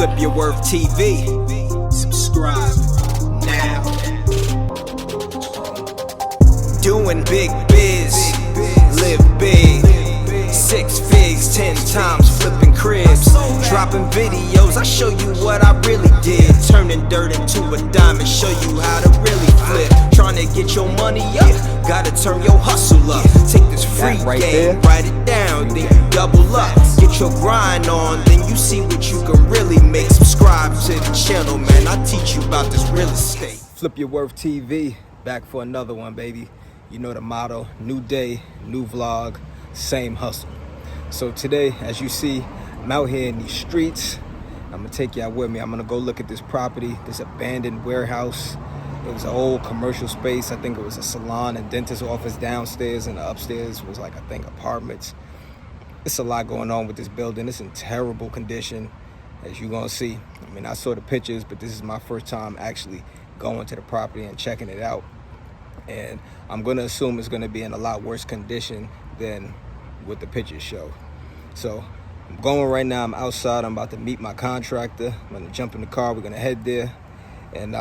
Flip Your Worth TV. Subscribe now. Doing big biz, live big. 6 figs, 10 times flipping cribs. Dropping videos, I show you what I really did. Turning dirt into a diamond, show you how to really flip. Trying to get your money up, gotta turn your hustle up. Take this free game, write it down, then you double up. Get your grind on, then you see what you can really make. Subscribe to the channel, man, I teach you about this real estate. Flip Your Worth TV, back for another one, baby. You know the motto, new day, new vlog, same hustle. So today, as you see, I'm out here in these streets. I'm gonna take y'all with me. I'm gonna go look at this property, this abandoned warehouse. It was an old commercial space. I think it was a salon and dentist office downstairs, and the upstairs was like, I think, apartments. It's a lot going on with this building. It's in terrible condition, as you're gonna see. I mean, I saw the pictures, but this is my first time actually going to the property and checking it out. And I'm gonna assume it's gonna be in a lot worse condition than what the pictures show. So I'm going right now. I'm outside. I'm about to meet my contractor. I'm gonna jump in the car. We're gonna head there and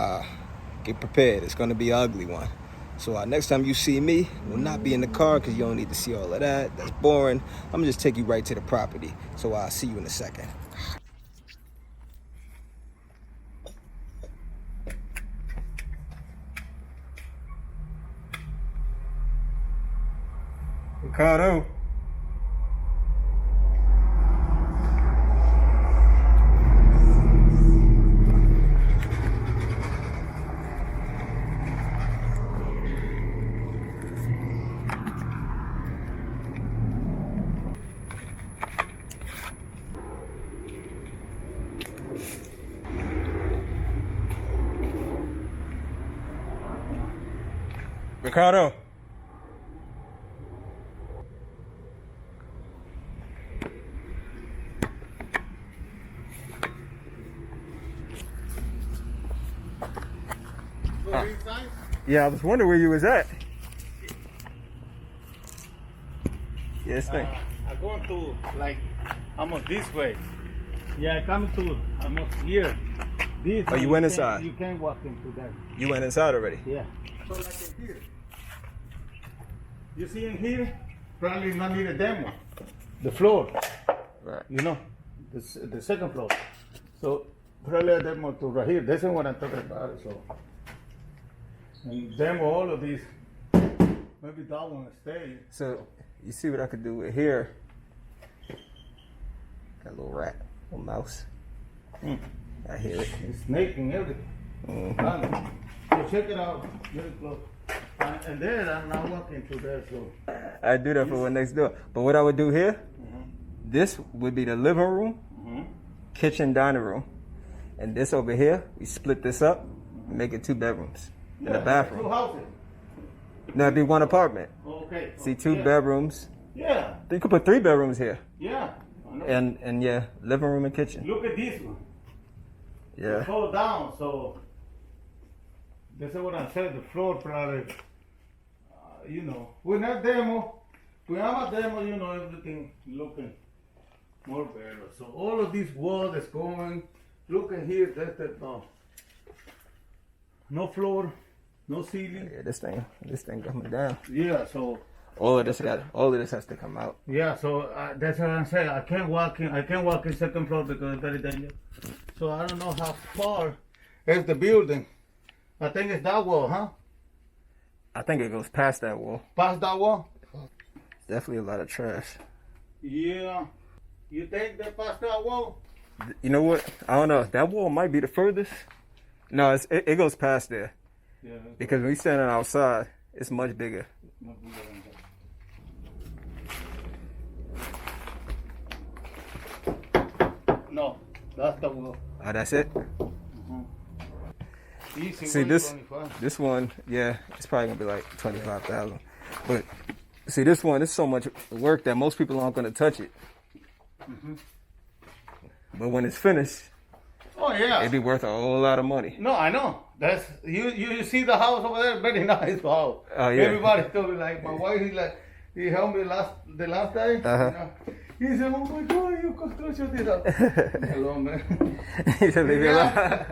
get prepared. It's gonna be an ugly one. So next time you see me, we'll not be in the car because you don't need to see all of that. That's boring. I'm gonna just take you right to the property. So I'll see you in a second. Ricardo. Ricardo. Yeah, I was wondering where you was at. Yes, thank I'm going to, like, almost this way. Yeah, I come to almost here. This Oh, you went inside? You can't walk into that. You went inside already? Yeah. So like in here. You see in here? Probably not need a demo. The floor. Right. You know, the second floor. So probably a demo to right here. This is what I'm talking about. So and demo all of these. Maybe that one will stay. So you see what I could do with here? Got a little rat, little mouse. I hear it. It's snake and everything. So check it out. Very close. And then I'm not walking through there. So I do that for one next door. But what I would do here, this would be the living room, kitchen, dining room. And this over here, we split this up and make it 2 bedrooms and a bathroom. 2 houses. No, it'd be 1 apartment. Okay. See, 2 bedrooms. Yeah. You could put 3 bedrooms here. Yeah. And yeah, living room and kitchen. Look at this one. Yeah. Fall down, so this is what I'm saying. The floor probably, you know, when I demo, when I'm a demo, you know, everything looking more better. So all of these walls is going. Look at here. That's no floor, no ceiling. Yeah, this thing coming down. Yeah. So All of this has to come out. yeah. So that's what I'm saying. I can't walk in second floor because it's very dangerous. So I don't know how far is the building. I think it's that wall, huh? I think it goes past that wall. Past that wall? Definitely a lot of trash. Yeah. You think they passed that wall? You know what? I don't know. That wall might be the furthest. No, it goes past there. Yeah. Because when we standing outside, it's much bigger. No, that's the wall. Oh, that's it? Easy. See, this one, yeah, it's probably going to be like 25,000. But see, this one, it's so much work that most people aren't going to touch it. But when it's finished, oh yeah, it'd be worth a whole lot of money. No, I know. That's you see the house over there, very nice house. Oh yeah. Everybody told me, like my wife, he helped me the last time. Uh-huh. You know? He said, oh my God, you construction this up. Hello, man. He said, leave me alone.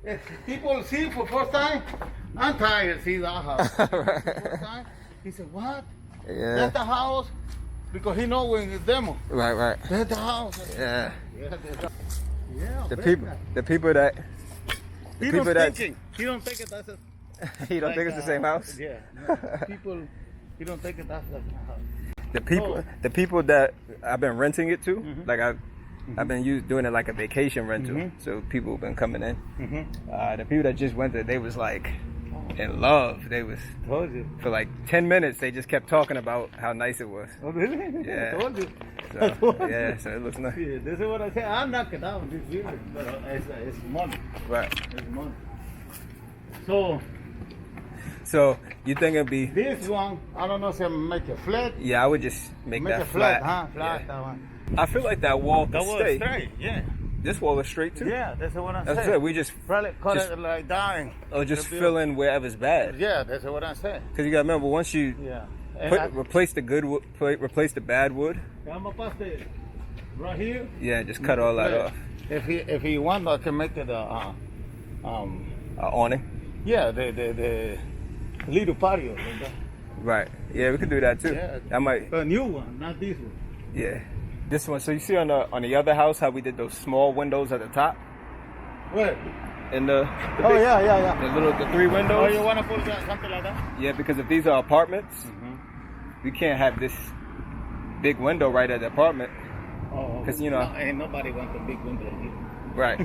Yeah. People see for first time, I'm tired, see that house. First time, he said, what? Yeah. That's the house? Because he know when it's demo. Right. That's the house. Yeah. Yeah, The very people, nice. the people that, He people don't that- thinking. He don't think it that's a, he don't like, think it's the same house. Yeah. No, people, he don't think it that's like a house. The people that I've been renting it to, Mm-hmm. like I've been doing it like a vacation rental. So people have been coming in. The people that just went there, they was like in love. They was Told you. for like 10 minutes. They just kept talking about how nice it was. Oh, really? Yeah. I told you. So, yeah, so it looks nice. Yeah, this is what I say. I'm knocking down this building, but it's money. Right. It's money. So you think it'd be? This one, I don't know if I make it flat. Yeah, I would just make that it flat, flat. huh? Flat, Yeah. that one. I feel like that wall could That was stay. straight, yeah. This wall is straight too. Yeah, that's what I'm That's saying. it. We just Probably cut just- it like down. or just fill in wherever's bad. Yeah, that's what I'm saying. Because you gotta remember, once you Yeah. And replace the good wood, replace the bad wood. I'm gonna pass it right here. Yeah, just cut all that Yeah. off. If he want, I can make it Awning. yeah, the little patio. Like that. Right. Yeah, we could do that too. Yeah. I might. A new one, not this one. Yeah. This one. So you see on the other house how we did those small windows at the top Where? and the Oh big- yeah. the 3 Oh, windows. you wanna put that, something like that? Yeah, because if these are apartments, Mm-hmm. we can't have this big window right at the apartment. Oh, 'Cause, you know- no, ain't nobody wants a big window here. Right.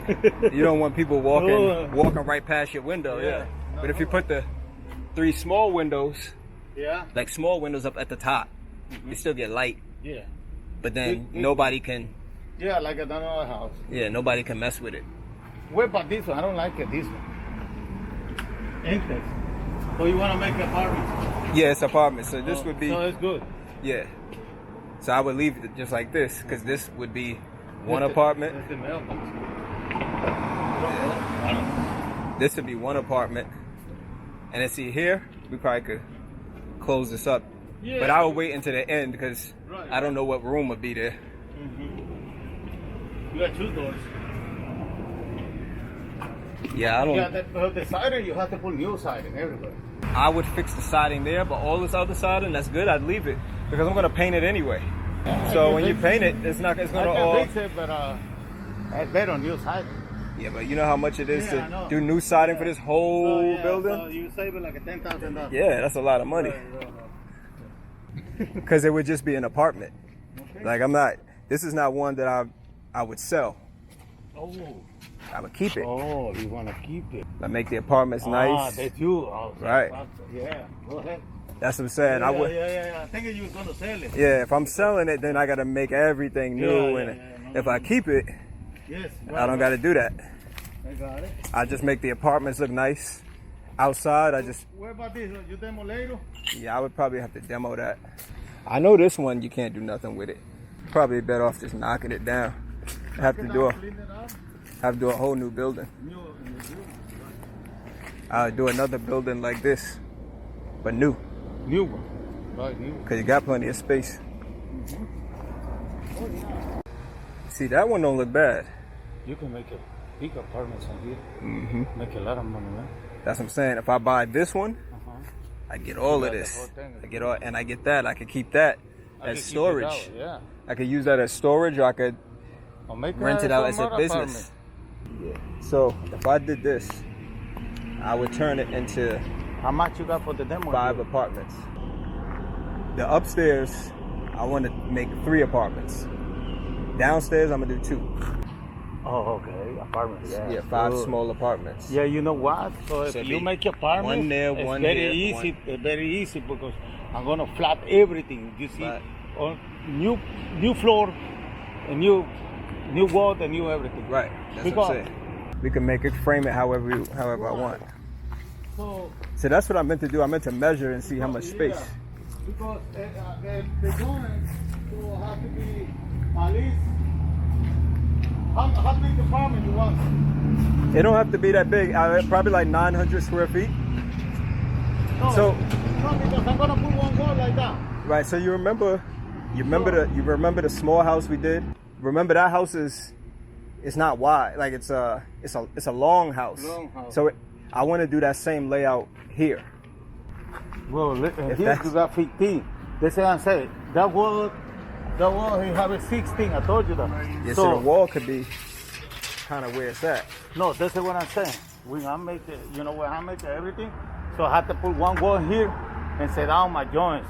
You don't want people walking Oh. walking right past your window. Yeah. Yeah. But if you put the 3 small windows, Yeah. like small windows up at the top, you still get light. Yeah. But then It- nobody can. Yeah, like at another house. Yeah, nobody can mess with it. What about this one? I don't like it. This one. Entrance. So you wanna make apartments? Yeah, it's apartment. So this would be. So it's good. Yeah. So I would leave it just like this, because this would be one apartment. That's the mailbox. This would be one apartment. And then see here, we probably could close this up. Yeah. But I would wait until the end because Right. I don't know what room would be there. You got 2 doors. Yeah, I don't. Yeah, the siding, you have to put new siding everywhere. I would fix the siding there, but all this other siding, that's good. I'd leave it because I'm gonna paint it anyway. So when you paint it, it's not. It's I gonna can all. fix it, but it's better on new siding. Yeah, but you know how much it is Yeah, I to know. do new siding for this whole So, yeah, building? So you save it like a $10,000. Yeah, that's a lot of money. Because it would just be an apartment. Okay. Like I'm not. This is not one that I would sell. Oh. I would keep it. Oh, you want to keep it? I make the apartments Ah, nice. that's you. Oh, Right. Yeah, go ahead. That's what I'm saying. I would. Yeah. I think you were going to sell it. Yeah, if I'm selling it, then I gotta make everything new. Yeah, And no, if I keep it, Yes. I don't gotta do that. I got it. I just make the apartments look nice. Outside, I just. What about this? You demo later? Yeah, I would probably have to demo that. I know this one you can't do nothing with it. Probably better off just knocking it down. Have to do a whole new building. I'll do another building like this, but new, New one. Right, new. cause you got plenty of space. See, that one don't look bad. You can make a big apartments on here. Make a lot of money, man. That's what I'm saying. If I buy this one, I get all of got the this. whole thing. I get all, and I get that. I could keep that I as can keep it storage. out, yeah. I could use that as storage, or I could Or make rent it out as a some other business. So if I did this, I would turn it into apartment. How much you got for the demo? 5 apartments. The upstairs, I want to make 3 apartments. Downstairs, I'm gonna do 2. Oh, okay. Apartments. Yeah, 5 Good. small apartments. Yeah, you know what? So if So you be make apartments, one there, it's one very here, easy. one- It's very easy because I'm gonna flat everything. You see, Right. on new floor, a new wall, and new everything. Right. That's Because- what I'm saying. We can make it, frame it however I want. So So that's what I meant to do. I meant to measure and see how much space. yeah, because the drawing will have to be at least how big apartment you want? It don't have to be that big. Probably like 900 square feet. No, So- no, because I'm gonna put one wall like that. Right. So you remember You remember the small house we did? Remember that house it's not wide. Like it's a long house. Long house. So I want to do that same layout here. Well, here that's- you got 15. That's what I'm saying. That wall, he have a 16. I told you that. Yeah, so the wall could be kind of where it's at. No, that's what I'm saying. When I make it, you know, when I make everything, so I have to put one wall here and set down my joints.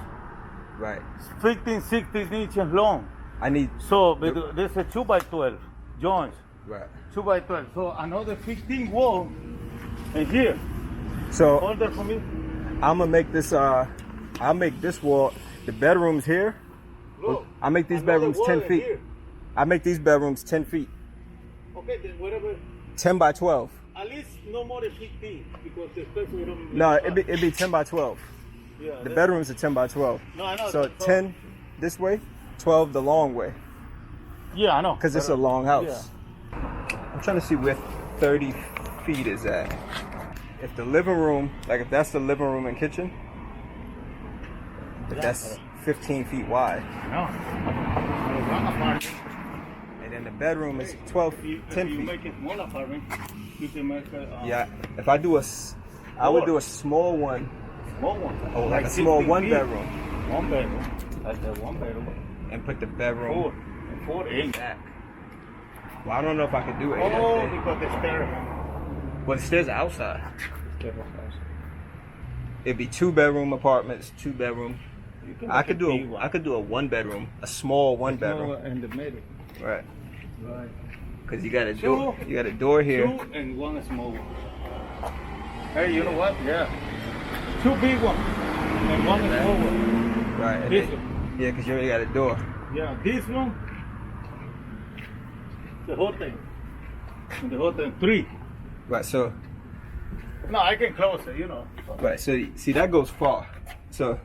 Right. 15, 16 inches long. I need. So this is 2 by 12 joints. Right. 2 by 12. So another 15 wall in here. So Hold that for me. I'm gonna make this. I'll make this wall. The bedrooms here. Look. I make these Another bedrooms wall 10 in feet. here. I make these bedrooms 10 feet. Okay, then whatever. 10 by 12. At least no more than 15 because the space we don't. No, it'd be 10 by 12. Yeah, The bedrooms are 10 by 12. No, I know. So 10 this way, 12 the long way. Yeah, I know. Because it's a long house. I'm trying to see where 30 feet is at. If the living room, like if that's the living room and kitchen, if that's 15 feet wide. No. And then the bedroom is 12, If 10 you feet. make a small apartment, you can make a Yeah, if I do I would do a small one. small one. Oh, like a small 16 one feet. bedroom. One bedroom. Like a one bedroom. And put the bedroom 4, 8. back. Well, I don't know if I could do it. Oh, because the stairs. Well, the stairs are outside. It'd be 2-bedroom apartments, 2-bedroom. I could do a 1-bedroom, a small 1-bedroom. In the middle. Right. Right. Because you got a door. You got a door here. 2 and 1 small one. Hey, you know what? Yeah. 2 big ones and 1 small one. Right. and This then- one. yeah, because you already got a door. Yeah, this one. The whole thing. And the whole thing. 3. Right. So No, I can close it, you know. right. So see that goes far. So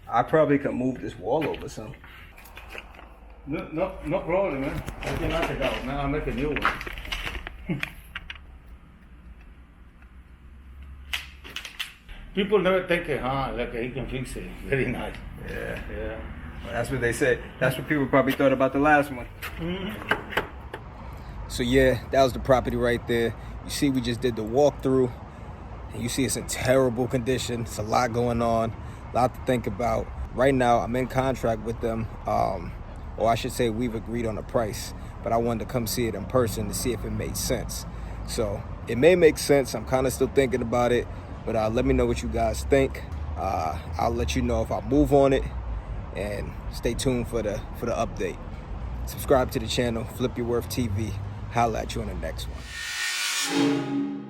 I probably could move this wall over some. No problem, man. I can knock it out. Now I'll make a new one. People never think, like he can fix it. Very nice. Yeah. Yeah. That's what they said. That's what people probably thought about the last one. So yeah, that was the property right there. You see, we just did the walkthrough. And you see it's in terrible condition. It's a lot going on, a lot to think about. Right now, I'm in contract with them. Or I should say we've agreed on a price. But I wanted to come see it in person to see if it made sense. So it may make sense. I'm kind of still thinking about it. But let me know what you guys think. I'll let you know if I move on it. And stay tuned for the update. Subscribe to the channel, Flip Your Worth TV. Holla at you on the next one.